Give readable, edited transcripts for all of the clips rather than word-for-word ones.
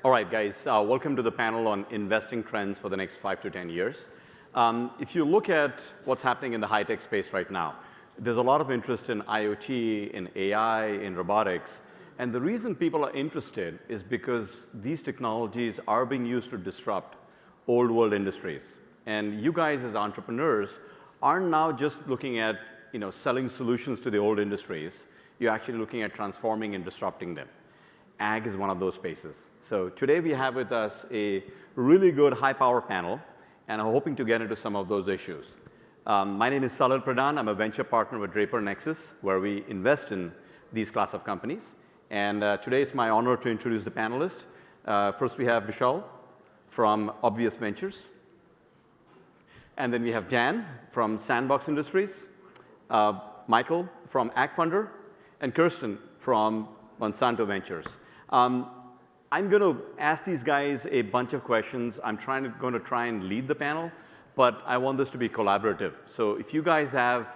All right, guys, welcome to the panel on investing trends for the next 5 to 10 years. If you look at what's happening in the high-tech space right now, there's a lot of interest in IoT, in AI, in robotics. And the reason people are interested is because these technologies are being used to disrupt old world industries. And you guys as entrepreneurs aren't now just looking at selling solutions to the old industries. You're actually looking at transforming and disrupting them. Ag is one of those spaces. So today we have with us a really good high-power panel, and I'm hoping to get into some of those issues. My name is Salil Pradhan. I'm a venture partner with Draper Nexus, where we invest in these class of companies. And today it's my honor to introduce the panelists. First, we have Vishal from Obvious Ventures. And then we have Dan from Sandbox Industries, Michael from AgFunder, and Kiersten from Monsanto Ventures. I'm going to ask these guys a bunch of questions. I'm going to try and lead the panel, but I want this to be collaborative. So if you guys have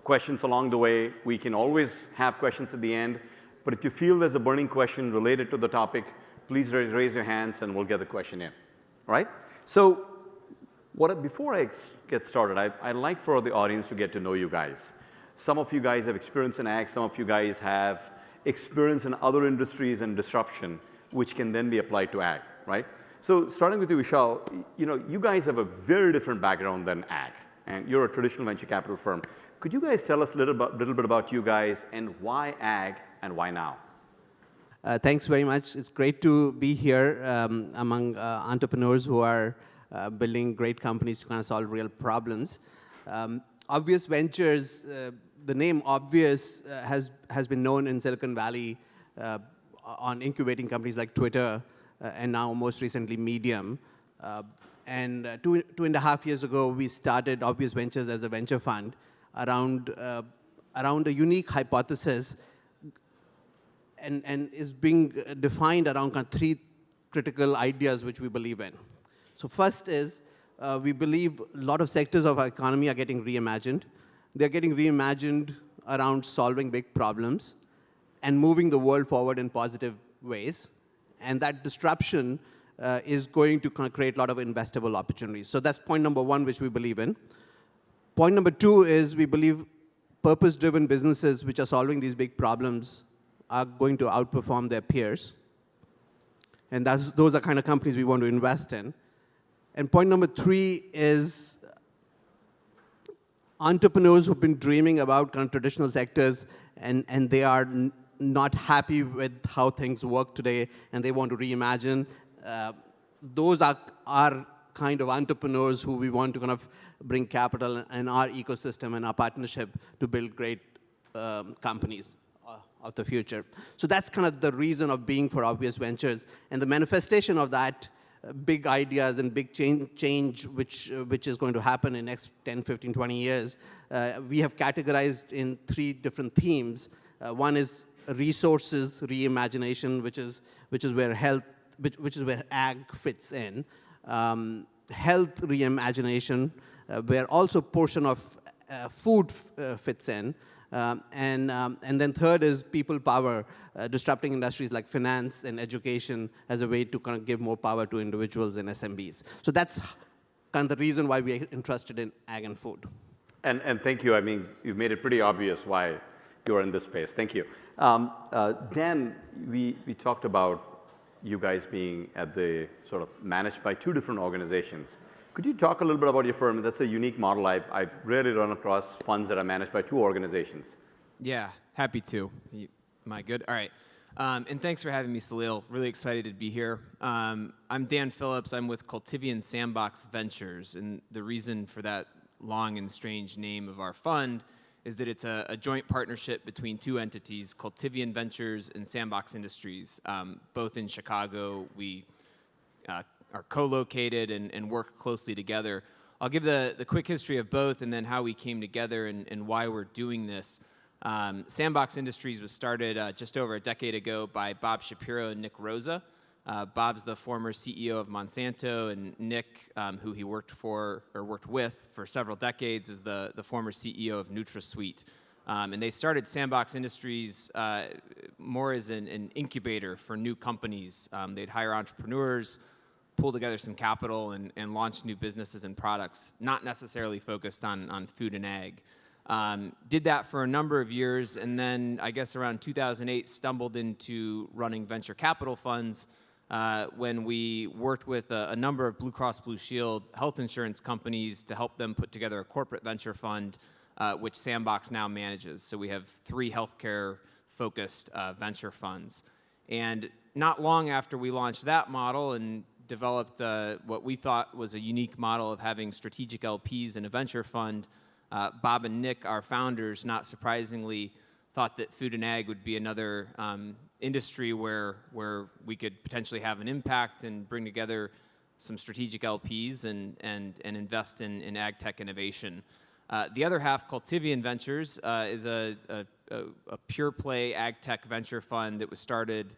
questions along the way, we can always have questions at the end. But if you feel there's a burning question related to the topic, please raise your hands and we'll get the question in. All right? So before I get started, I'd like for the audience to get to know you guys. Some of you guys have experience in ag. Some of you guys have experience in other industries and disruption, which can then be applied to ag, right? So starting with you, Vishal, you guys have a very different background than ag, and you're a traditional venture capital firm. Could you guys tell us a little bit about you guys and why ag and why now? Thanks very much. It's great to be here among entrepreneurs who are building great companies to kind of solve real problems. Obvious Ventures, the name Obvious has been known in Silicon Valley on incubating companies like Twitter and now most recently Medium. And 2.5 years ago, we started Obvious Ventures as a venture fund around a unique hypothesis and is being defined around kind of 3 critical ideas which we believe in. So first is we believe a lot of sectors of our economy are getting reimagined. They're getting reimagined around solving big problems and moving the world forward in positive ways. And that disruption is going to kind of create a lot of investable opportunities. So that's point number 1, which we believe in. Point number 2 is we believe purpose-driven businesses which are solving these big problems are going to outperform their peers. And those are kind of companies we want to invest in. And point number 3 is entrepreneurs who've been dreaming about kind of traditional sectors and they are not happy with how things work today and they want to reimagine. Those are our kind of entrepreneurs who we want to kind of bring capital in our ecosystem and our partnership to build great companies of the future. So that's kind of the reason of being for Obvious Ventures. And the manifestation of that big ideas and big change which is going to happen in the next 10, 15, 20 years, we have categorized in 3 different themes. One is resources reimagination, which is where ag fits in. Health reimagination, where also portion of food fits in. And then third is people power, disrupting industries like finance and education as a way to kind of give more power to individuals and SMBs. So that's kind of the reason why we're interested in ag and food. And thank you. I mean, you've made it pretty obvious why you're in this space. Thank you. Dan, we talked about you guys being at the sort of managed by 2 different organizations. Could you talk a little bit about your firm? That's a unique model. I've rarely run across funds that are managed by 2 organizations. Yeah, happy to. Am I good? All right. And thanks for having me, Salil. Really excited to be here. I'm Dan Phillips. I'm with Cultivian Sandbox Ventures. And the reason for that long and strange name of our fund is that it's a joint partnership between 2 entities, Cultivian Ventures and Sandbox Industries, both in Chicago. We are co-located and work closely together. I'll give the quick history of both and then how we came together and why we're doing this. Sandbox Industries was started just over a decade ago by Bob Shapiro and Nick Rosa. Bob's the former CEO of Monsanto, and Nick, who he worked with for several decades, is the former CEO of NutraSweet. And they started Sandbox Industries more as an incubator for new companies. They'd hire entrepreneurs, pull together some capital, and launch new businesses and products, not necessarily focused on food and ag. Did that for a number of years, and then I guess around 2008 stumbled into running venture capital funds when we worked with a number of Blue Cross Blue Shield health insurance companies to help them put together a corporate venture fund, which Sandbox now manages. So we have 3 healthcare-focused venture funds. And not long after we launched that model and developed what we thought was a unique model of having strategic LPs in a venture fund, Bob and Nick, our founders, not surprisingly, thought that food and ag would be another industry where we could potentially have an impact and bring together some strategic LPs and invest in AgTech innovation. The other half, Cultivian Ventures, is a pure play AgTech venture fund that was started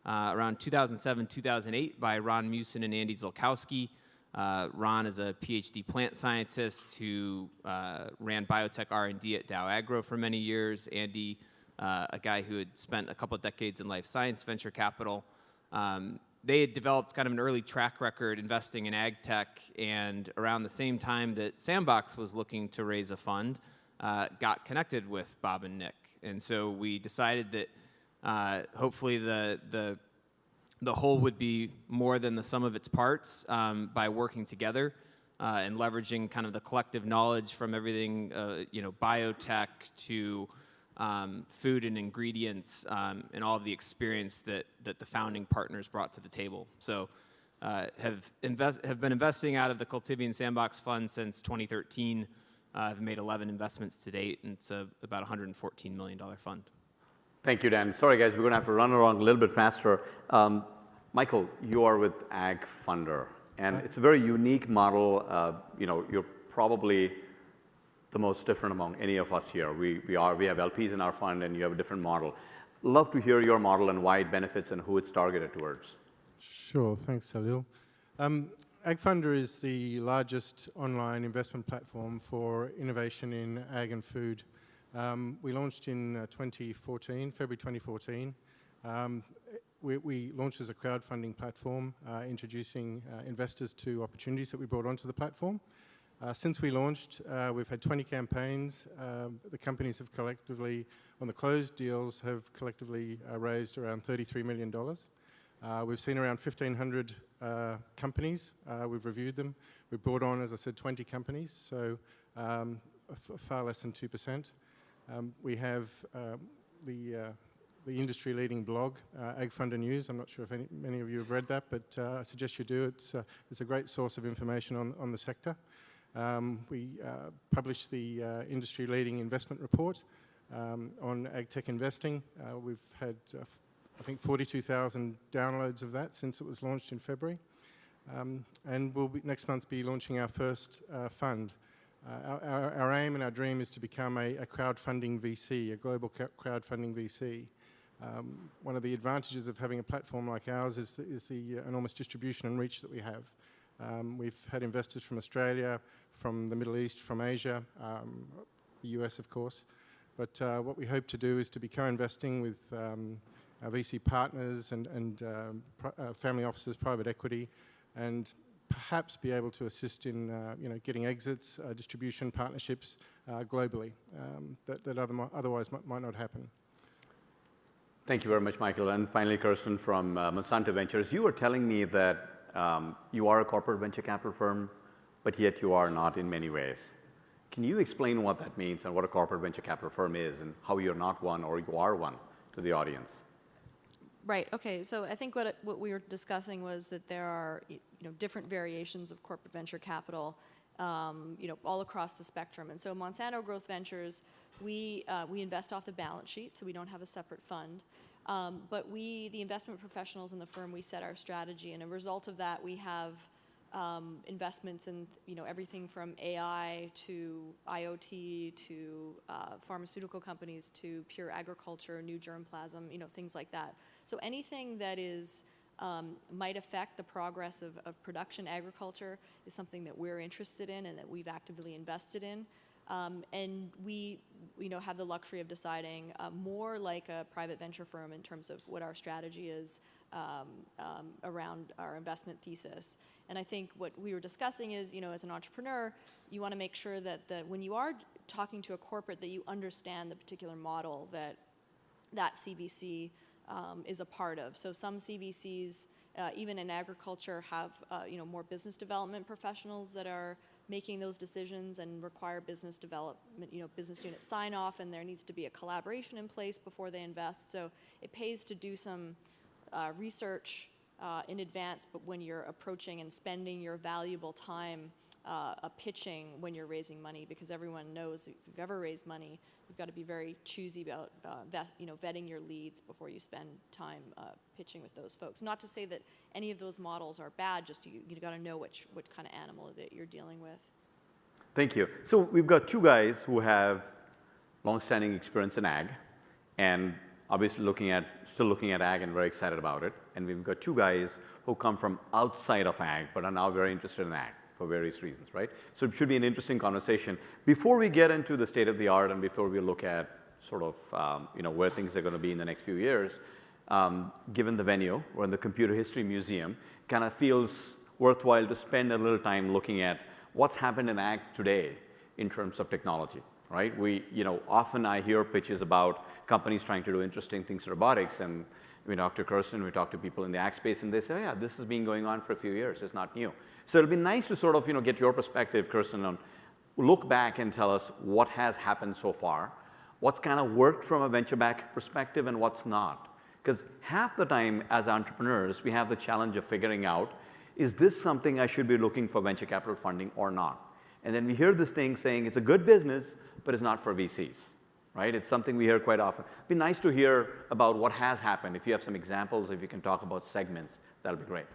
around 2007, 2008 by Ron Musin and Andy Zolkowski. Ron is a PhD plant scientist who ran biotech R&D at Dow Agro for many years. Andy, a guy who had spent a couple of decades in life science venture capital. They had developed kind of an early track record investing in ag tech, and around the same time that Sandbox was looking to raise a fund, got connected with Bob and Nick. And so we decided that hopefully the whole would be more than the sum of its parts by working together and leveraging kind of the collective knowledge from everything, biotech to food and ingredients, and all of the experience that the founding partners brought to the table. So have been investing out of the Cultivian Sandbox Fund since 2013. Have made 11 investments to date, and it's about a $114 million fund. Your you, Dan. Sorry, guys, we're going to have to run along a little bit faster. Michael, you are with AgFunder, and it's a very unique model. You're probably the most different among any of us here. We have LPs in our fund, and you have a different model. Love to hear your model and why it benefits and who it's targeted towards. Sure, thanks, Salil. AgFunder is the largest online investment platform for innovation in ag and food. We launched in 2014, February 2014. We launched as a crowdfunding platform, introducing investors to opportunities that we brought onto the platform. Since we launched, we've had 20 campaigns. The companies have collectively, on the closed deals, have collectively raised around $33 million. We've seen around 1,500 companies. We've reviewed them. We've brought on, as I said, 20 companies, so far less than 2%. We have the industry-leading blog, AgFunder News. I'm not sure if many of you have read that, but I suggest you do. It's a great source of information on the sector. We published the industry-leading investment report on AgTech investing. We've had, I think, 42,000 downloads of that since it was launched in February. And we'll next month be launching our first fund. Our aim and our dream is to become a crowdfunding VC, a global crowdfunding VC. One of the advantages of having a platform like ours is the enormous distribution and reach that we have. We've had investors from Australia, from the Middle East, from Asia, the US, of course. But what we hope to do is to be co-investing with our VC partners and family offices, private equity, and perhaps be able to assist in getting exits, distribution partnerships globally that otherwise might not happen. Thank you very much, Michael. And finally, Kiersten from Monsanto Ventures. You were telling me that you are a corporate venture capital firm, but yet you are not in many ways. Can you explain what that means and what a corporate venture capital firm is and how you're not one or you are one to the audience? Right. Okay. So I think what we were discussing was that there are different variations of corporate venture capital, all across the spectrum. And so Monsanto Growth Ventures, we invest off the balance sheet, so we don't have a separate fund. But we, the investment professionals in the firm, we set our strategy, and a result of that, we have investments in everything from AI to IoT to pharmaceutical companies to pure agriculture, new germplasm, things like that. So anything that is might affect the progress of production agriculture is something that we're interested in and that we've actively invested in. And we have the luxury of deciding more like a private venture firm in terms of what our strategy is around our investment thesis. And I think what we were discussing is, as an entrepreneur, you want to make sure that when you are talking to a corporate, that you understand the particular model that CVC is a part of. So some CVCs, even in agriculture, have more business development professionals that are making those decisions and require business development, business unit sign off, and there needs to be a collaboration in place before they invest. So it pays to do some research in advance, but when you're approaching and spending your valuable time pitching when you're raising money, because everyone knows if you've ever raised money, you've got to be very choosy about vetting your leads before you spend time pitching with those folks. Not to say that any of those models are bad, just you got to know what kind of animal that you're dealing with. Thank you. So we've got two guys who have long-standing experience in ag, and obviously still looking at ag and very excited about it. And we've got two guys who come from outside of ag, but are now very interested in ag for various reasons, right? So it should be an interesting conversation. Before we get into the state of the art and before we look at sort of where things are going to be in the next few years, given the venue, we're in the Computer History Museum, kind of feels worthwhile to spend a little time looking at what's happened in ag today in terms of technology, right? Often I hear pitches about companies trying to do interesting things in robotics, and we talk to Kiersten, we talk to people in the ag space, and they say, oh, yeah, this has been going on for a few years. It's not new. So it'll be nice to sort of get your perspective, Kiersten, on look back and tell us what has happened so far, what's kind of worked from a venture-backed perspective and what's not. Because half the time as entrepreneurs, we have the challenge of figuring out, is this something I should be looking for venture capital funding or not? And then we hear this thing saying it's a good business, but it's not for VCs, right? It's something we hear quite often. It'd be nice to hear about what has happened. If you have some examples, if you can talk about segments, that'll be great.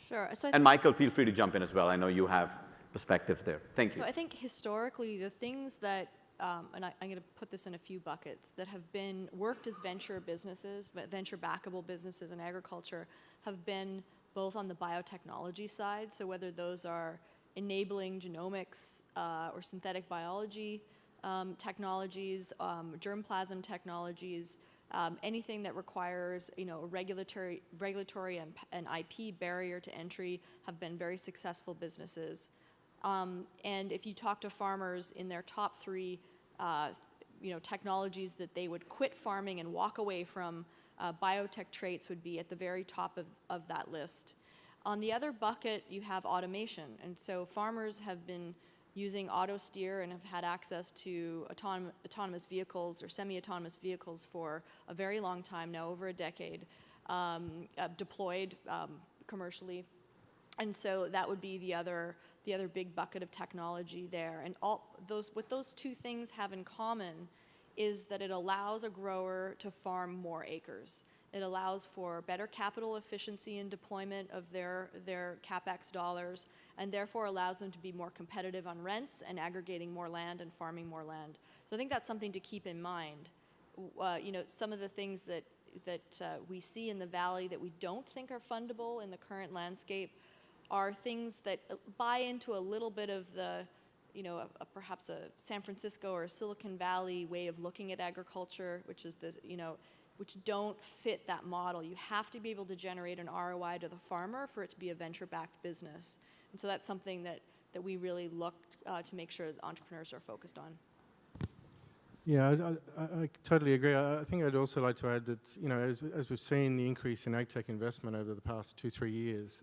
Sure. So and Michael, feel free to jump in as well. I know you have perspectives there. Thank you. So I think historically, the things that, and I'm going to put this in a few buckets, that have been worked as venture businesses, venture backable businesses in agriculture, have been both on the biotechnology side, so whether those are enabling genomics or synthetic biology technologies, germplasm technologies, anything that requires a regulatory and IP barrier to entry, have been very successful businesses. And if you talk to farmers, in their top three technologies that they would quit farming and walk away from, biotech traits would be at the very top of that list. On the other bucket, you have automation. And so farmers have been using auto steer and have had access to autonomous vehicles or semi-autonomous vehicles for a very long time now, over a decade, deployed commercially. And so that would be the other big bucket of technology there. And what those two things have in common is that it allows a grower to farm more acres. It allows for better capital efficiency and deployment of their CapEx dollars, and therefore allows them to be more competitive on rents and aggregating more land and farming more land. So I think that's something to keep in mind. Some of the things that we see in the valley that we don't think are fundable in the current landscape are things that buy into a little bit of the, perhaps a San Francisco or a Silicon Valley way of looking at agriculture, which is this, which don't fit that model. You have to be able to generate an ROI to the farmer for it to be a venture-backed business. And so that's something that we really look to make sure that entrepreneurs are focused on. Yeah, I totally agree. I think I'd also like to add that, as we've seen the increase in AgTech investment over the past 2-3 years,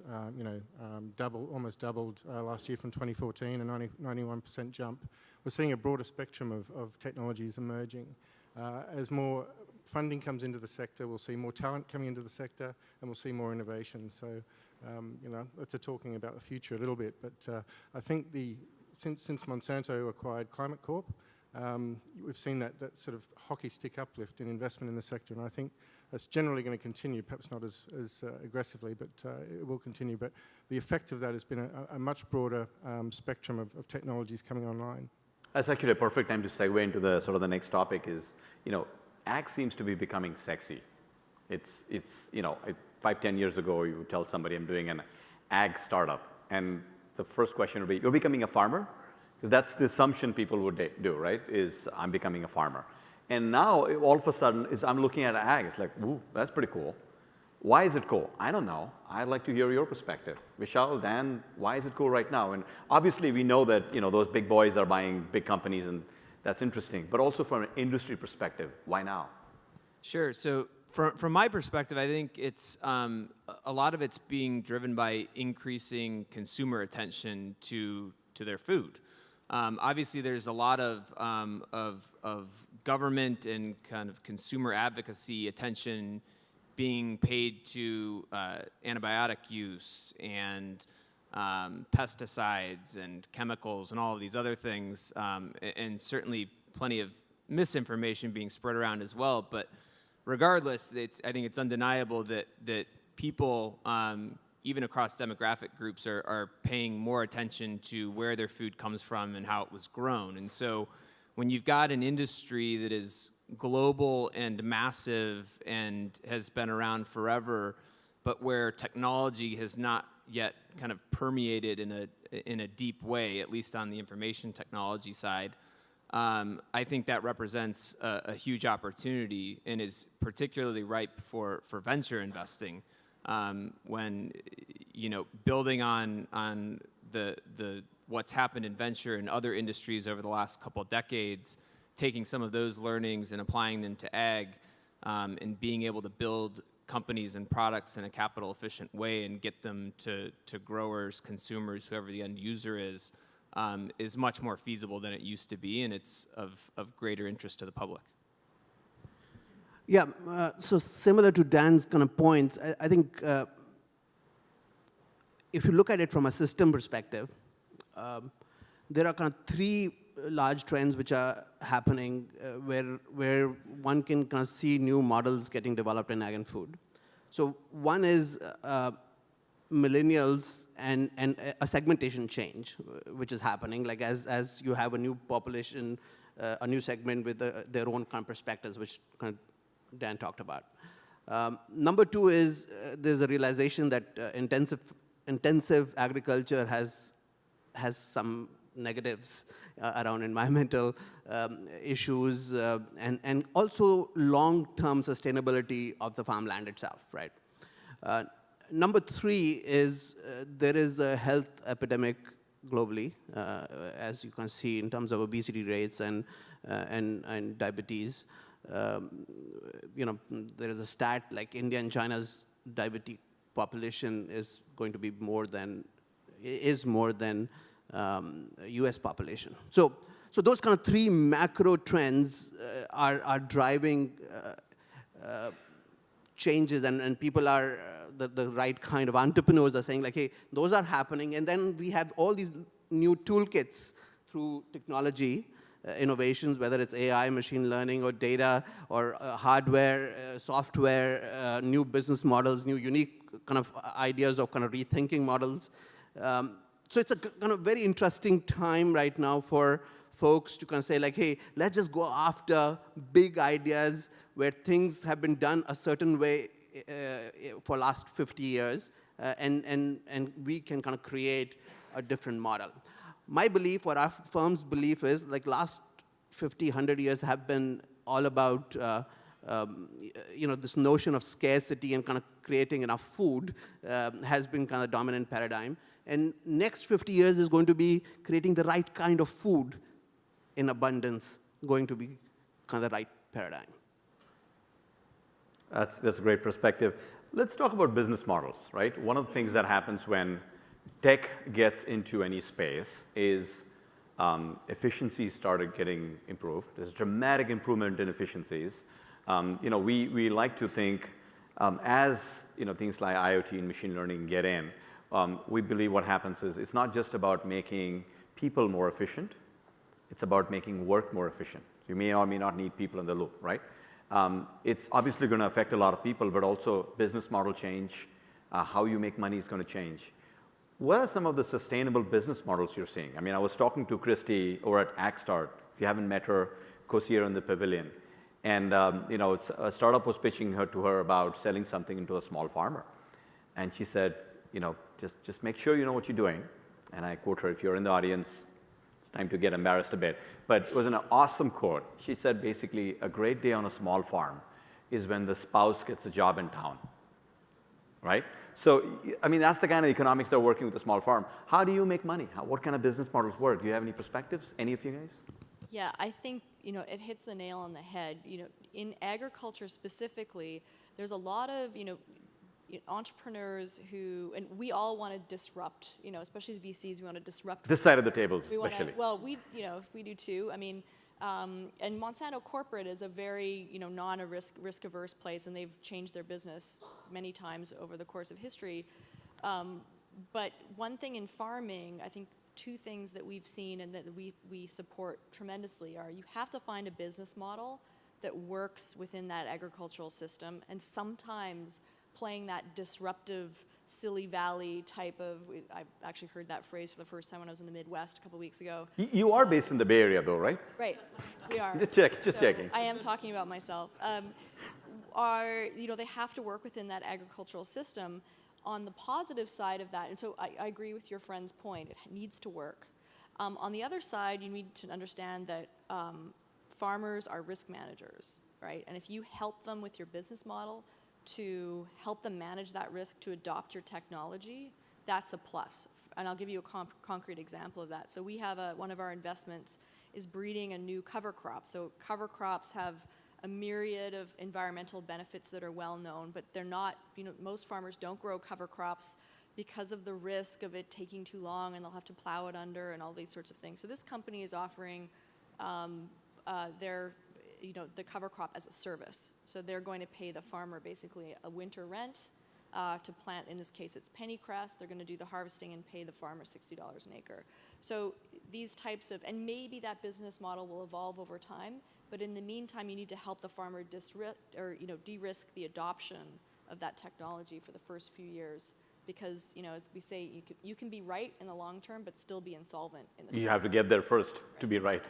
almost doubled last year from 2014, a 91% jump. We're seeing a broader spectrum of technologies emerging. As more funding comes into the sector, we'll see more talent coming into the sector, and we'll see more innovation. So, it's talking about the future a little bit. But I think since Monsanto acquired Climate Corp, we've seen that sort of hockey stick uplift in investment in the sector, and I think that's generally going to continue, perhaps not as aggressively, but it will continue. But the effect of that has been a much broader spectrum of technologies coming online. That's actually a perfect time to segue into the sort of the next topic is, ag seems to be becoming sexy. It's 5-10 years ago, you would tell somebody I'm doing an ag startup, and the first question would be, you're becoming a farmer? Because that's the assumption people would do, right, is I'm becoming a farmer. And now, all of a sudden, I'm looking at ag. It's like, ooh, that's pretty cool. Why is it cool? I don't know. I'd like to hear your perspective. Vishal, Dan, why is it cool right now? And obviously, we know that those big boys are buying big companies, and that's interesting. But also from an industry perspective, why now? Sure. So from my perspective, I think it's a lot of it's being driven by increasing consumer attention to their food. Obviously, there's a lot of government and kind of consumer advocacy attention being paid to antibiotic use and pesticides and chemicals and all of these other things, and certainly plenty of misinformation being spread around as well. But regardless, I think it's undeniable that people, even across demographic groups, are paying more attention to where their food comes from and how it was grown. And so when you've got an industry that is global and massive and has been around forever, but where technology has not yet kind of permeated in a deep way, at least on the information technology side, I think that represents a huge opportunity and is particularly ripe for venture investing. When building on the what's happened in venture and other industries over the last couple of decades, taking some of those learnings and applying them to ag, and being able to build companies and products in a capital efficient way and get them to growers, consumers, whoever the end user is much more feasible than it used to be, and it's of greater interest to the public. Yeah, so similar to Dan's kind of points, I think if you look at it from a system perspective, there are kind of three large trends which are happening where one can kind of see new models getting developed in ag and food. So one is millennials and a segmentation change, which is happening, like as you have a new population, a new segment with their own kind of perspectives, which kind of Dan talked about. Number two is there's a realization that intensive agriculture has some negatives around environmental issues and also long-term sustainability of the farmland itself, right? Number three is there is a health epidemic globally, as you can see in terms of obesity rates and diabetes. There is a stat like India and China's diabetic population is going to be more than U.S. population. So those kind of three macro trends are driving changes, and people are the right kind of entrepreneurs are saying like, hey, those are happening, and then we have all these new toolkits through technology innovations, whether it's AI, machine learning, or data, or hardware, software, new business models, new unique kind of ideas of kind of rethinking models. So it's a kind of very interesting time right now for folks to kind of say like, hey, let's just go after big ideas where things have been done a certain way for last 50 years, and we can kind of create a different model. My belief, or our firm's belief is, like last 50, 100 years have been all about this notion of scarcity and kind of creating enough food has been kind of dominant paradigm. And next 50 years is going to be creating the right kind of food in abundance, going to be kind of the right paradigm. That's a great perspective. Let's talk about business models, right? One of the things that happens when tech gets into any space is efficiencies started getting improved. There's dramatic improvement in efficiencies. We like to think as things like IoT and machine learning get in, we believe what happens is it's not just about making people more efficient, it's about making work more efficient. You may or may not need people in the loop, right? It's obviously going to affect a lot of people, but also business model change, how you make money is going to change. What are some of the sustainable business models you're seeing? I mean, I was talking to Christy over at AgStart. If you haven't met her, go see her in the pavilion. And a startup was pitching to her about selling something into a small farmer. And she said, just make sure you know what you're doing. And I quote her, if you're in the audience, time to get embarrassed a bit, but it was an awesome quote. She said basically, a great day on a small farm is when the spouse gets a job in town, right? So, I mean, that's the kind of economics that are working with a small farm. How do you make money? What kind of business models work? Do you have any perspectives, any of you guys? Yeah, I think, it hits the nail on the head. In agriculture specifically, there's a lot of, entrepreneurs who, and we all want to disrupt, especially as VCs, we want to disrupt. This side of the table, We want to, especially. well, we do too. I mean, and Monsanto corporate is a very, risk averse place, and they've changed their business many times over the course of history. But one thing in farming, I think two things that we've seen and that we support tremendously are you have to find a business model that works within that agricultural system, and sometimes playing that disruptive Silly Valley type of, I actually heard that phrase for the first time when I was in the Midwest a couple weeks ago. You are based in the Bay Area though, right? Right, we are. Just checking. I am talking about myself. They have to work within that agricultural system. On the positive side of that, and so I agree with your friend's point, it needs to work. On the other side, you need to understand that farmers are risk managers, right? And if you help them with your business model to help them manage that risk to adopt your technology, that's a plus. And I'll give you a concrete example of that. So we have one of our investments is breeding a new cover crop. So cover crops have a myriad of environmental benefits that are well known, but they're not, most farmers don't grow cover crops because of the risk of it taking too long and they'll have to plow it under and all these sorts of things. So this company is offering the cover crop as a service. So they're going to pay the farmer basically a winter rent to plant, in this case it's pennycress. They're going to do the harvesting and pay the farmer $60 an acre. So these types of, and maybe that business model will evolve over time, but in the meantime you need to help the farmer de-risk the adoption of that technology for the first few years. Because, as we say, you can be right in the long term, but still be insolvent in the You have to get there first to be right.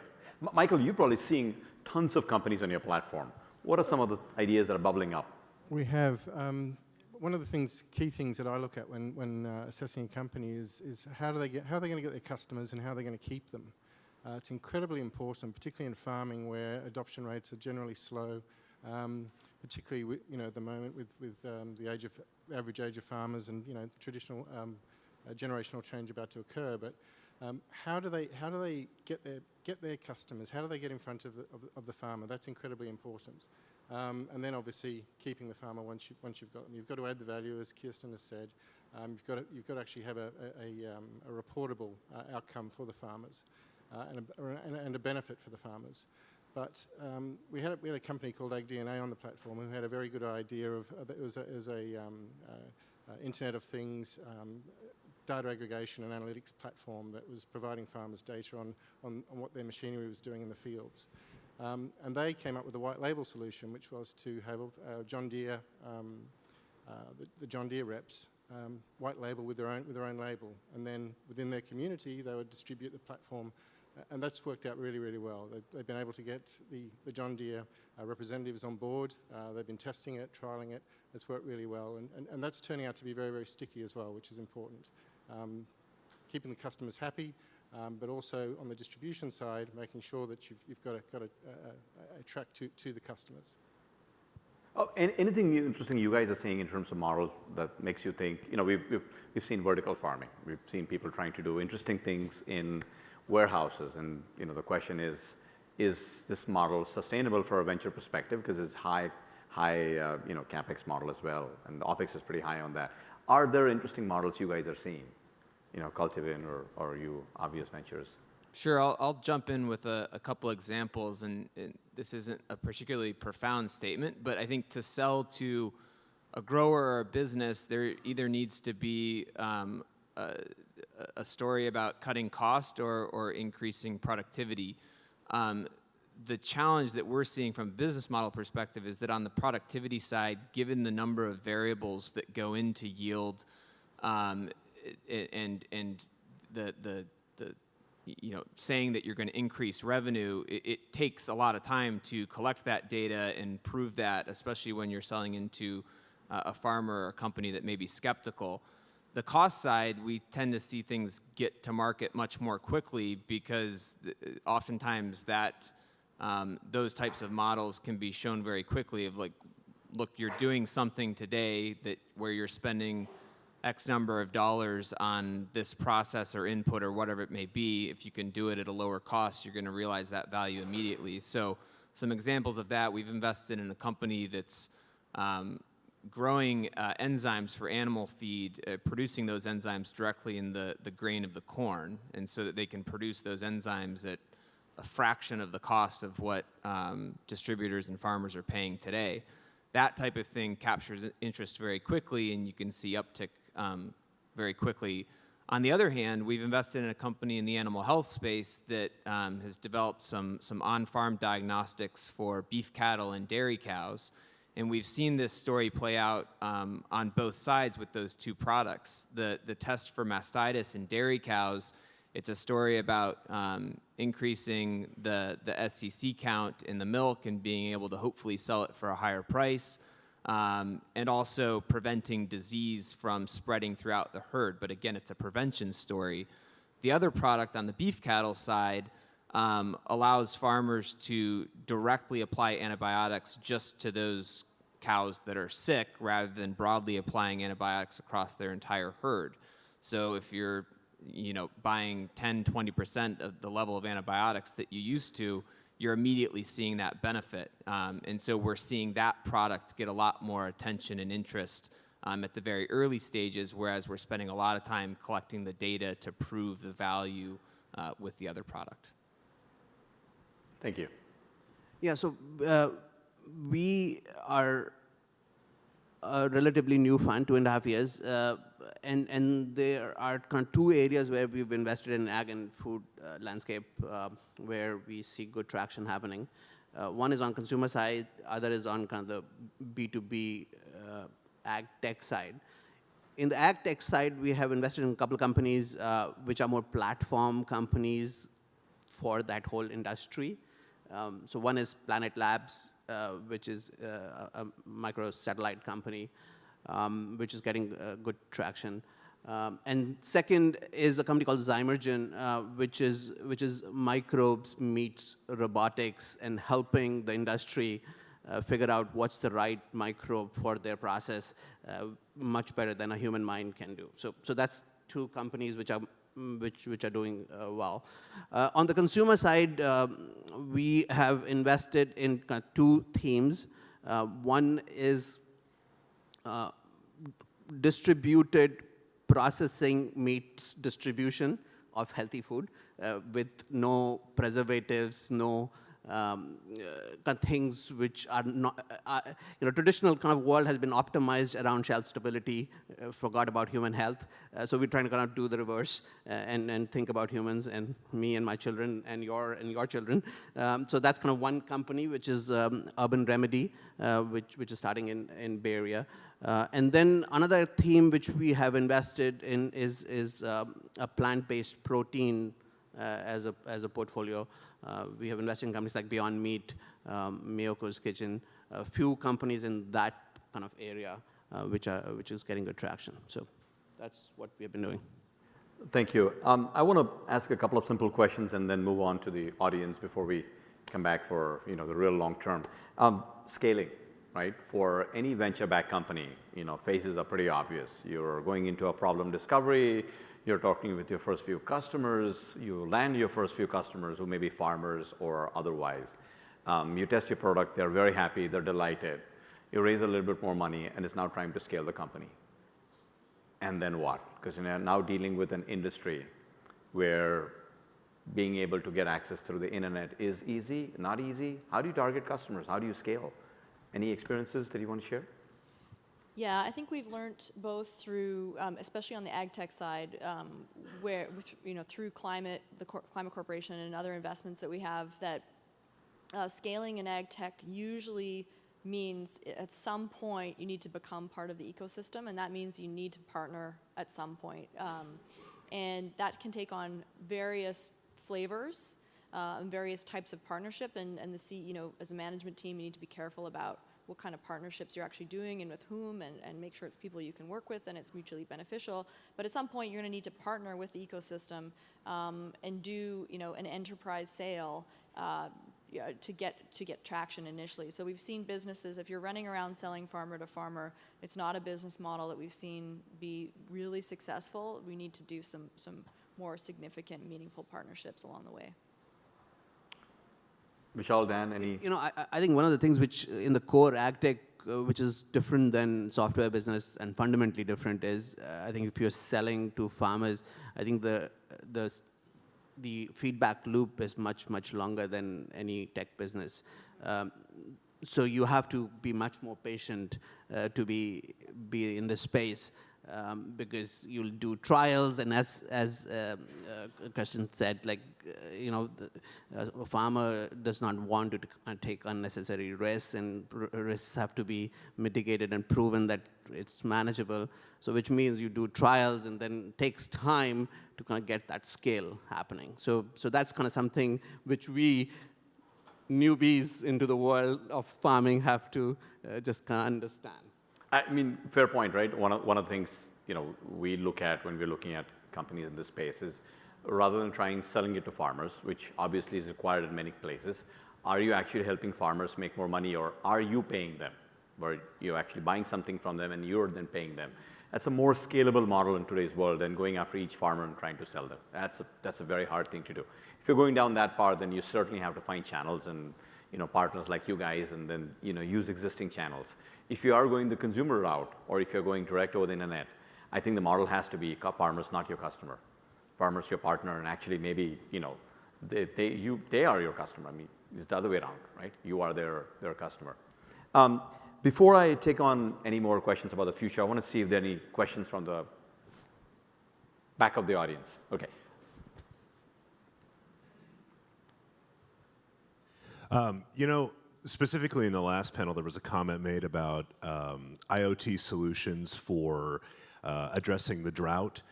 Michael, you're probably seeing tons of companies on your platform. What are some of the ideas that are bubbling up? We have, one of the key things that I look at when assessing a company is how are they going to get their customers and how they're going to keep them. It's incredibly important, particularly in farming where adoption rates are generally slow. Particularly, at the moment with the average age of farmers and traditional generational change about to occur. But how do they get their customers? How do they get in front of the farmer? That's incredibly important. And then obviously keeping the farmer once you've got them. You've got to add the value, as Kiersten has said. You've got to actually have a reportable outcome for the farmers and a benefit for the farmers. But we had a company called AgDNA on the platform who had a very good idea of it was a Internet of Things data aggregation and analytics platform that was providing farmers data on what their machinery was doing in the fields. And they came up with a white label solution, which was to have John Deere, the John Deere reps, white label with their own label, and then within their community they would distribute the platform. And that's worked out really, really well. They've been able to get the John Deere representatives on board. They've been testing it, trialing it. It's worked really well. And that's turning out to be very, very sticky as well, which is important. Keeping the customers happy, but also on the distribution side, making sure that you've got a track to the customers. Oh, anything new, interesting you guys are seeing in terms of models that makes you think, we've seen vertical farming. We've seen people trying to do interesting things in warehouses, and the question is this model sustainable for a venture perspective, because it's high capex model as well, and the opex is pretty high on that. Are there interesting models you guys are seeing, Cultivian or you, Obvious Ventures? Sure, I'll jump in with a couple examples, and this isn't a particularly profound statement, but I think to sell to a grower or a business, there either needs to be a story about cutting cost or increasing productivity. The challenge that we're seeing from a business model perspective is that on the productivity side, given the number of variables that go into yield, and the saying that you're going to increase revenue, it takes a lot of time to collect that data and prove that, especially when you're selling into a farmer or a company that may be skeptical. the cost side, we tend to see things get to market much more quickly because oftentimes that those types of models can be shown very quickly of like, look, you're doing something today where you're spending X number of dollars on this process or input or whatever it may be. If you can do it at a lower cost, you're going to realize that value immediately. So some examples of that, we've invested in a company that's growing enzymes for animal feed, producing those enzymes directly in the grain of the corn, and so that they can produce those enzymes at a fraction of the cost of what distributors and farmers are paying today. That type of thing captures interest very quickly, and you can see uptick very quickly. On the other hand, we've invested in a company in the animal health space that has developed some on-farm diagnostics for beef cattle and dairy cows. And we've seen this story play out on both sides with those two products. The test for mastitis in dairy cows, it's a story about increasing the SCC count in the milk and being able to hopefully sell it for a higher price, and also preventing disease from spreading throughout the herd. But again, it's a prevention story. The other product on the beef cattle side allows farmers to directly apply antibiotics just to those cows that are sick rather than broadly applying antibiotics across their entire herd. So if you're buying 10, 20% of the level of antibiotics that you used to, you're immediately seeing that benefit. And so we're seeing that product get a lot more attention and interest at the very early stages, whereas we're spending a lot of time collecting the data to prove the value with the other product. Thank you. Yeah, so we are a relatively new fund, 2.5 years, and there are kind of two areas where we've invested in ag and food landscape where we see good traction happening. One is on consumer side, other is on kind of the B2B ag tech side. In the ag tech side, we have invested in a couple of companies which are more platform companies for that whole industry. So one is Planet Labs, which is a micro-satellite company, which is getting good traction. And second is a company called Zymergen, which is microbes meets robotics and helping the industry figure out what's the right microbe for their process much better than a human mind can do. So that's two companies which are doing well. On the consumer side, we have invested in kind of two themes. One is distributed processing meets distribution of healthy food with no preservatives, no things which are not, traditional kind of world has been optimized around shelf stability, forgot about human health. So we're trying to kind of do the reverse and think about humans and me and my children and your children. So that's kind of one company, which is Urban Remedy, which is starting in Bay Area. And then another theme which we have invested in is a plant-based protein as a portfolio. We have invested in companies like Beyond Meat, Miyoko's Kitchen, a few companies in that kind of area, which is getting good traction. So that's what we have been doing. Thank you. I want to ask a couple of simple questions and then move on to the audience before we come back for the real long term. Scaling, right? For any venture-backed company, phases are pretty obvious. You're going into a problem discovery. You're talking with your first few customers. You land your first few customers who may be farmers or otherwise. You test your product. They're very happy. They're delighted. You raise a little bit more money, and it's now time to scale the company. And then what? Because you're now dealing with an industry where being able to get access through the internet is easy, not easy. How do you target customers? How do you scale? Any experiences that you want to share? Yeah, I think we've learned both through, especially on the ag tech side, where through Climate, the Climate Corporation, and other investments that we have, that scaling in ag tech usually means at some point you need to become part of the ecosystem, and that means you need to partner at some point, and that can take on various flavors. Various types of partnership, and as a management team, you need to be careful about what kind of partnerships you're actually doing and with whom, and make sure it's people you can work with and it's mutually beneficial. But at some point, you're going to need to partner with the ecosystem and do, an enterprise sale to get traction initially. So we've seen businesses, if you're running around selling farmer to farmer, it's not a business model that we've seen be really successful. We need to do some more significant, meaningful partnerships along the way. Vishal, Dan, any? I think one of the things which in the core AgTech, which is different than software business and fundamentally different is, I think if you're selling to farmers, I think the feedback loop is much, much longer than any tech business. So you have to be much more patient to be in this space. Because you'll do trials, and as Kiersten said, a farmer does not want to take unnecessary risks, and risks have to be mitigated and proven that it's manageable. So which means you do trials, and then it takes time to kind of get that scale happening. So that's kind of something which we newbies into the world of farming have to just kind of understand. I mean, fair point, right? One of the things we look at when we're looking at companies in this space is, rather than selling it to farmers, which obviously is required in many places, are you actually helping farmers make more money, or are you paying them? Where you're actually buying something from them and you're then paying them. That's a more scalable model in today's world than going after each farmer and trying to sell them. That's a very hard thing to do. If you're going down that path, then you certainly have to find channels and partners like you guys, and then use existing channels. If you are going the consumer route, or if you're going direct over the internet, I think the model has to be farmers, not your customer. Farmers, your partner, and actually maybe they are your customer. I mean, it's the other way around, right? You are their customer. Before I take on any more questions about the future, I want to see if there are any questions from the back of the audience. Okay. Specifically in the last panel, there was a comment made about IoT solutions for addressing the drought,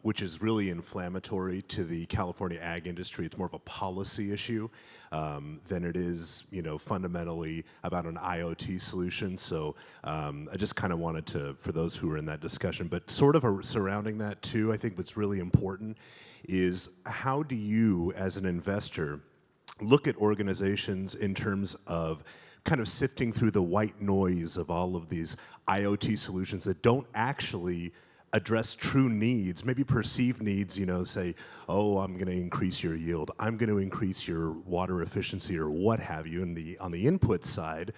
which is really inflammatory to the California ag industry. It's more of a policy issue than it is, fundamentally about an IoT solution. So I just kind of wanted to, for those who were in that discussion, but sort of surrounding that too, I think what's really important is, how do you, as an investor, look at organizations in terms of kind of sifting through the white noise of all of these IoT solutions that don't actually address true needs, maybe perceived needs, say, oh, I'm going to increase your yield, I'm going to increase your water efficiency, or what have you, on the input side,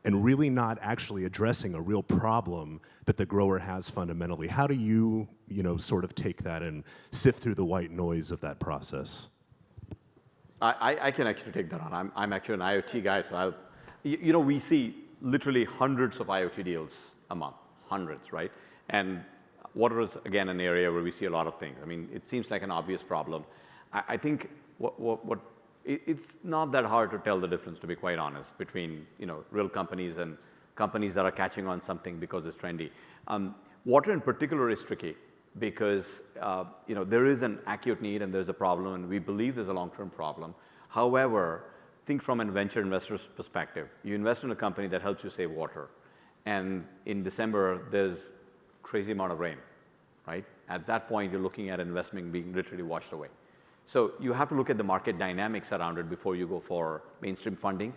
and really not actually addressing a real problem that the grower has fundamentally. How do you, sort of take that and sift through the white noise of that process? I can actually take that on. I'm actually an IoT guy, so we see literally hundreds of IoT deals a month, hundreds, right? And water is, again, an area where we see a lot of things. I mean, it seems like an obvious problem. I think it's not that hard to tell the difference, to be quite honest, between real companies and companies that are catching on something because it's trendy. Water in particular is tricky, because there is an acute need and there's a problem, and we believe there's a long-term problem. However, think from a venture investor's perspective. You invest in a company that helps you save water, and in December there's crazy amount of rain, right? At that point, you're looking at investment being literally washed away. So you have to look at the market dynamics around it before you go for mainstream funding.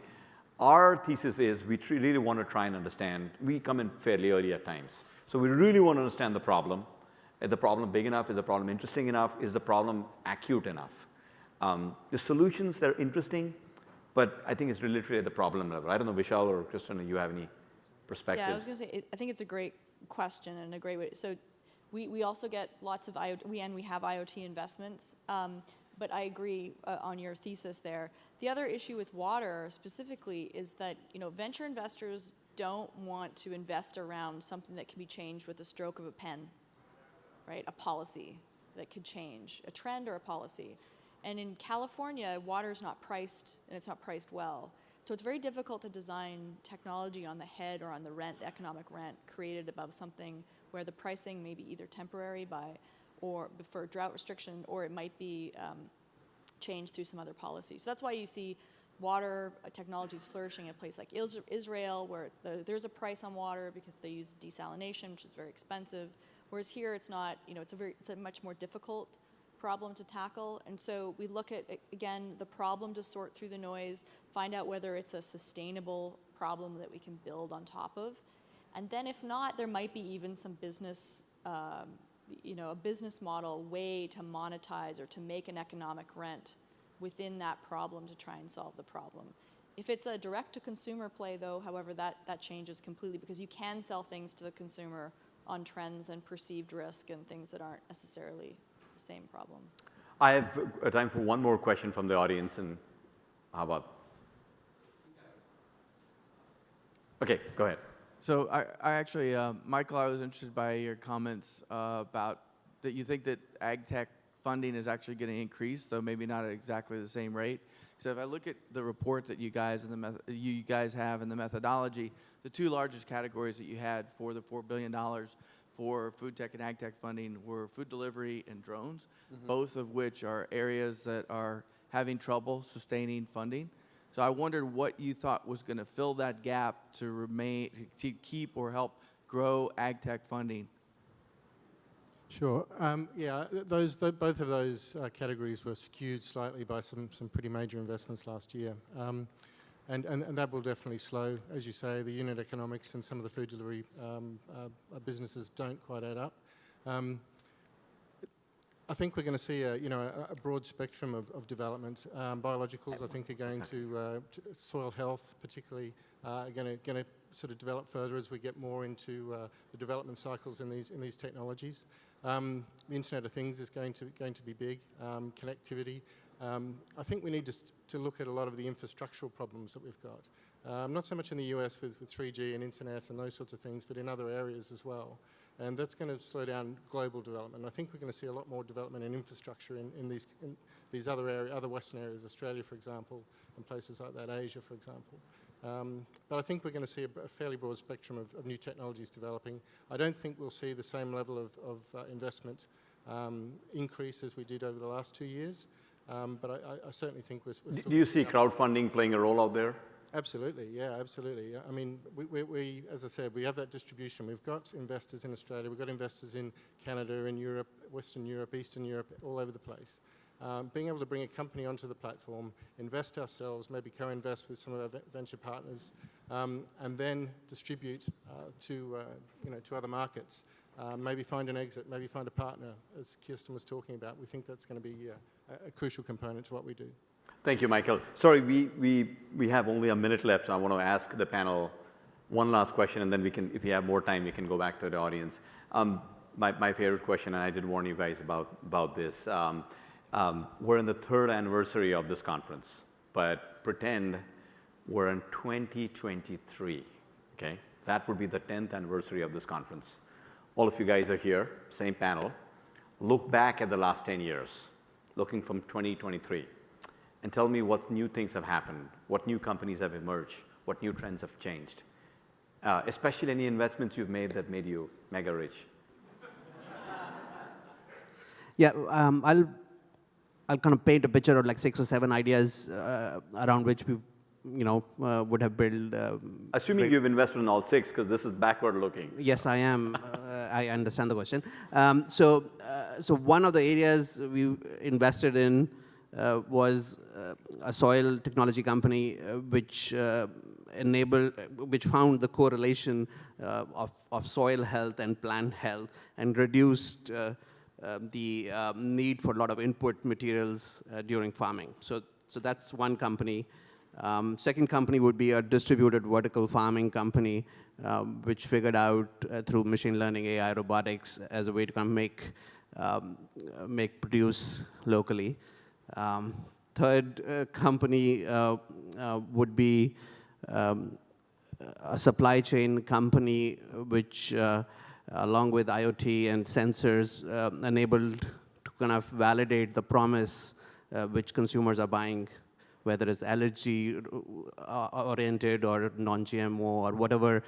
Our thesis is we really want to try and understand. We come in fairly early at times, so we really want to understand the problem. Is the problem big enough? Is the problem interesting enough? Is the problem acute enough? The solutions, they're interesting, but I think it's literally at the problem level. I don't know, Vishal or Kiersten, do you have any perspectives? Yeah, I was going to say, I think it's a great question and a great way. So we also get lots of IoT, we have IoT investments, but I agree on your thesis there. The other issue with water specifically is that venture investors don't want to invest around something that can be changed with a stroke of a pen. Right, a policy that could change, a trend or a policy. And in California, water is not priced, and it's not priced well. So it's very difficult to design technology on the head or on the rent, the economic rent created above something where the pricing may be either temporary or for drought restriction, or it might be changed through some other policy. So that's why you see water technology is flourishing in a place like Israel, where there's a price on water because they use desalination, which is very expensive. Whereas here, it's not. It's a much more difficult problem to tackle. And so we look at, again, the problem to sort through the noise, find out whether it's a sustainable problem that we can build on top of. And then if not, there might be even some business, a business model way to monetize or to make an economic rent within that problem to try and solve the problem. If it's a direct-to-consumer play, though, however, that changes completely because you can sell things to the consumer on trends and perceived risk and things that aren't necessarily the same problem. I have time for one more question from the audience, and how about? Okay, go ahead. So I actually, Michael, I was interested by your comments about that you think that AgTech funding is actually going to increase, though maybe not at exactly the same rate. So if I look at the report that you guys have and the methodology, the two largest categories that you had for the $4 billion for food tech and AgTech funding were food delivery and drones, both of which are areas that are having trouble sustaining funding. So I wondered what you thought was going to fill that gap to keep or help grow AgTech funding. Sure. Yeah, both of those categories were skewed slightly by some pretty major investments last year. And that will definitely slow. As you say, the unit economics and some of the food delivery businesses don't quite add up. I think we're going to see a broad spectrum of development. Biologicals, I think, are going to soil health, particularly, are going to sort of develop further as we get more into the development cycles in these technologies. The Internet of Things is going to be big. Connectivity. I think we need to look at a lot of the infrastructural problems that we've got. Not so much in the US with 3G and internet and those sorts of things, but in other areas as well. And that's going to slow down global development. I think we're going to see a lot more development in infrastructure in these other Western areas, Australia, for example, and places like that, Asia, for example. But I think we're going to see a fairly broad spectrum of new technologies developing. I don't think we'll see the same level of investment increase as we did over the last 2 years. But I certainly think we're still... Do you see crowdfunding playing a role out there? Absolutely, yeah, absolutely. I mean, we, as I said, we have that distribution. We've got investors in Australia, we've got investors in Canada, in Europe, Western Europe, Eastern Europe, all over the place. Being able to bring a company onto the platform, invest ourselves, maybe co-invest with some of our venture partners, and then distribute to other markets. Maybe find an exit, maybe find a partner, as Kiersten was talking about. We think that's going to be a crucial component to what we do. Thank you, Michael. Sorry, we have only a minute left, so I want to ask the panel one last question, and then we can, if you have more time, we can go back to the audience. My favorite question, and I did warn you guys about this. We're in the 3rd anniversary of this conference, but pretend we're in 2023, okay? That would be the 10th anniversary of this conference. All of you guys are here, same panel. Look back at the last 10 years, looking from 2023, and tell me what new things have happened, what new companies have emerged, what new trends have changed, especially any investments you've made that made you mega rich. Yeah, I'll kind of paint a picture of like 6 or 7 ideas around which we, would have built. Assuming you've invested in all 6, because this is backward looking. Yes, I am. I understand the question. So one of the areas we invested in was a soil technology company which found the correlation of soil health and plant health and reduced the need for a lot of input materials during farming. So that's one company. Second company would be a distributed vertical farming company, which figured out through machine learning, AI, robotics, as a way to kind of make produce locally. Third company would be a supply chain company which, along with IoT and sensors, enabled to kind of validate the promise which consumers are buying, whether it's allergy-oriented or non-GMO or whatever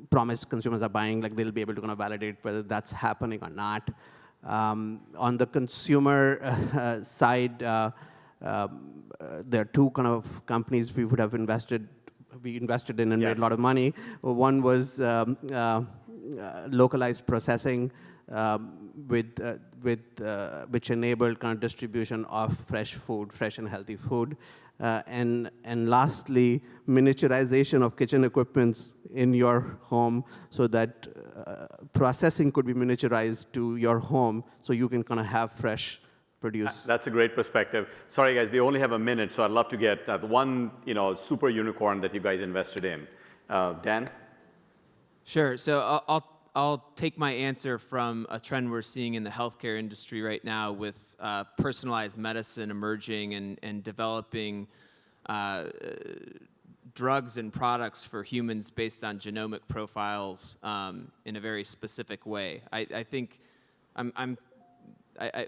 promise consumers are buying, like they'll be able to kind of validate whether that's happening or not. On the consumer side, there are two kind of companies we invested in and made a lot of money. One was localized processing, which enabled kind of distribution of fresh and healthy food. And lastly, miniaturization of kitchen equipments in your home so that processing could be miniaturized to your home so you can kind of have fresh produce. That's a great perspective. Sorry, guys, we only have a minute, so I'd love to get the one super unicorn that you guys invested in. Dan? Sure. So I'll take my answer from a trend we're seeing in the healthcare industry right now with personalized medicine emerging and developing drugs and products for humans based on genomic profiles in a very specific way. I think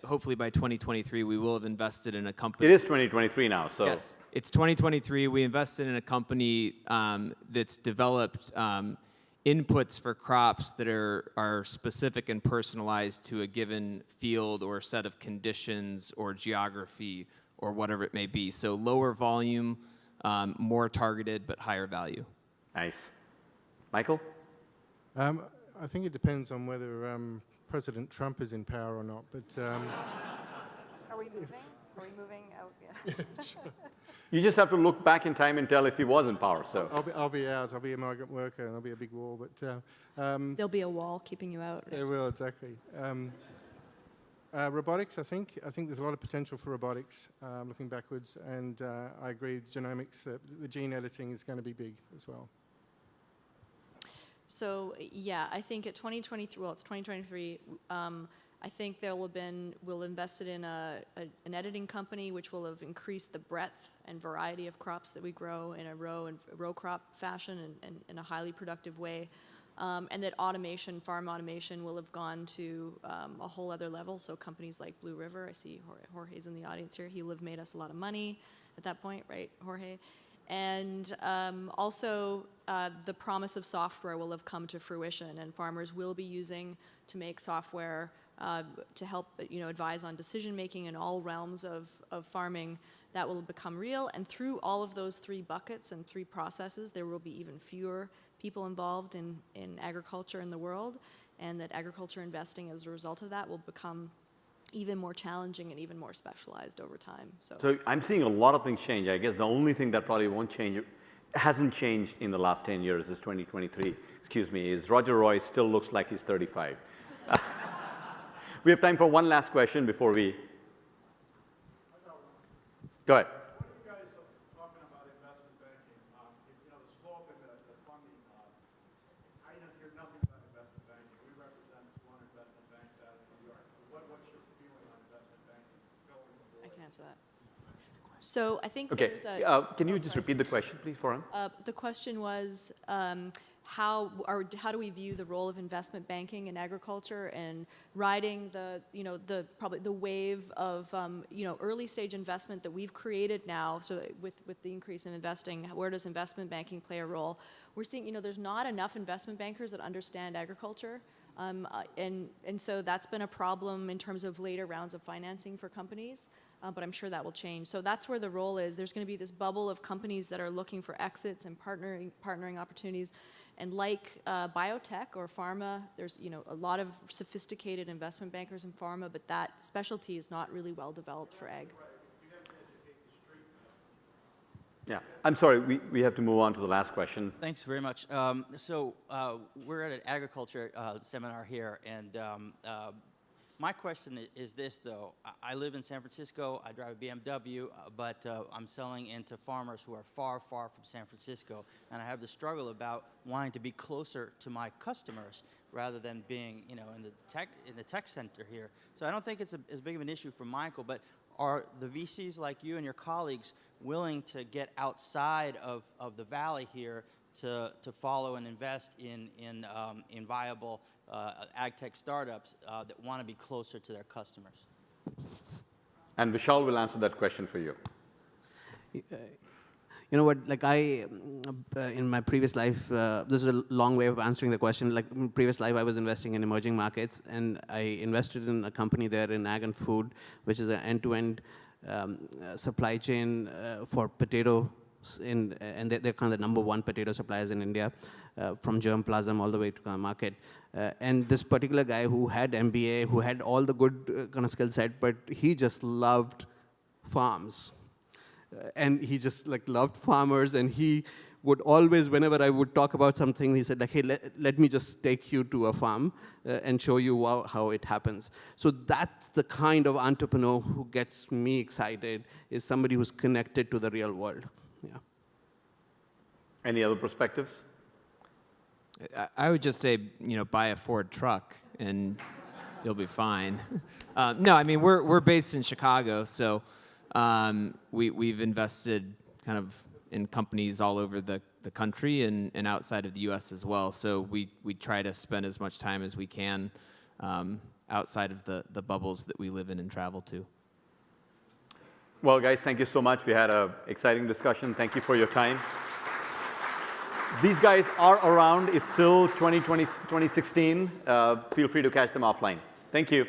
hopefully by 2023 we will have invested in a company. It is 2023 now, so. Yes, it's 2023. We invested in a company that's developed inputs for crops that are specific and personalized to a given field or set of conditions or geography or whatever it may be. So lower volume, more targeted, but higher value. Nice. Michael? I think it depends on whether President Trump is in power or not, but... Are we moving? Are we moving out? Yeah. You just have to look back in time and tell if he was in power, so. I'll be out. I'll be a migrant worker, and there'll be a big wall, but... There'll be a wall keeping you out. There will, exactly. Robotics, I think there's a lot of potential for robotics, looking backwards, and I agree, genomics, the gene editing is going to be big as well. So yeah, I think at 2023, well, it's 2023. I think we'll invested in an editing company which will have increased the breadth and variety of crops that we grow in a row crop fashion and in a highly productive way. And that farm automation will have gone to a whole other level. So companies like Blue River, I see Jorge's in the audience here. He would have made us a lot of money at that point, right, Jorge? And also the promise of software will have come to fruition, and farmers will be using to make software to help advise on decision making in all realms of farming. That will become real, and through all of those three buckets and three processes, there will be even fewer people involved in agriculture in the world, and that agriculture investing as a result of that will become even more challenging and even more specialized over time. So I'm seeing a lot of things change. I guess the only thing that probably won't change, hasn't changed in the last 10 years, is 2023, is Roger Royse still looks like he's 35. We have time for one last question before we... Go ahead. What are you guys talking about investment banking? The slope and the funding. I hear nothing about investment banking. We represent one investment banks out of New York. What's your feeling on investment banking? I can answer that. So I think Okay. there's a... Can you just repeat the question, please, for him? The question was, how do we view the role of investment banking in agriculture and riding probably the wave of early stage investment that we've created now? So with the increase in investing, where does investment banking play a role? We're seeing there's not enough investment bankers that understand agriculture, and so that's been a problem in terms of later rounds of financing for companies. But I'm sure that will change. So that's where the role is. There's going to be this bubble of companies that are looking for exits and partnering opportunities. And like biotech or pharma, there's a lot of sophisticated investment bankers in pharma, but that specialty is not really well developed for ag. Yeah. I'm sorry, we have to move on to the last question. Thanks very much. We're at an agriculture seminar here, and my question is this, though. I live in San Francisco. I drive a BMW, but I'm selling into farmers who are far, far from San Francisco, and I have the struggle about wanting to be closer to my customers rather than being, in the tech center here. So I don't think it's as big of an issue for Michael, but are the VCs like you and your colleagues willing to get outside of the valley here to follow and invest in viable AgTech startups that want to be closer to their customers? And Vishal will answer that question for you. You know what, like in my previous life, this is a long way of answering the question. Like in previous life, I was investing in emerging markets, and I invested in a company there in ag and food, which is an end-to-end supply chain for potato, and they're kind of the #1 potato suppliers in India, from germplasm all the way to market. And this particular guy who had MBA, who had all the good kind of skill set, but he just loved farms. And he just loved farmers, and he would always, whenever I would talk about something, he said hey, let me just take you to a farm and show you how it happens. So that's the kind of entrepreneur who gets me excited, is somebody who's connected to the real world. Yeah. Any other perspectives? I would just say, buy a Ford truck and you'll be fine. No, I mean, we're based in Chicago, so we've invested kind of in companies all over the country and outside of the U.S. as well. So we try to spend as much time as we can outside of the bubbles that we live in and travel to. Well, guys, thank you so much. We had an exciting discussion. Thank you for your time. These guys are around. It's still 2016. Feel free to catch them offline. Thank you.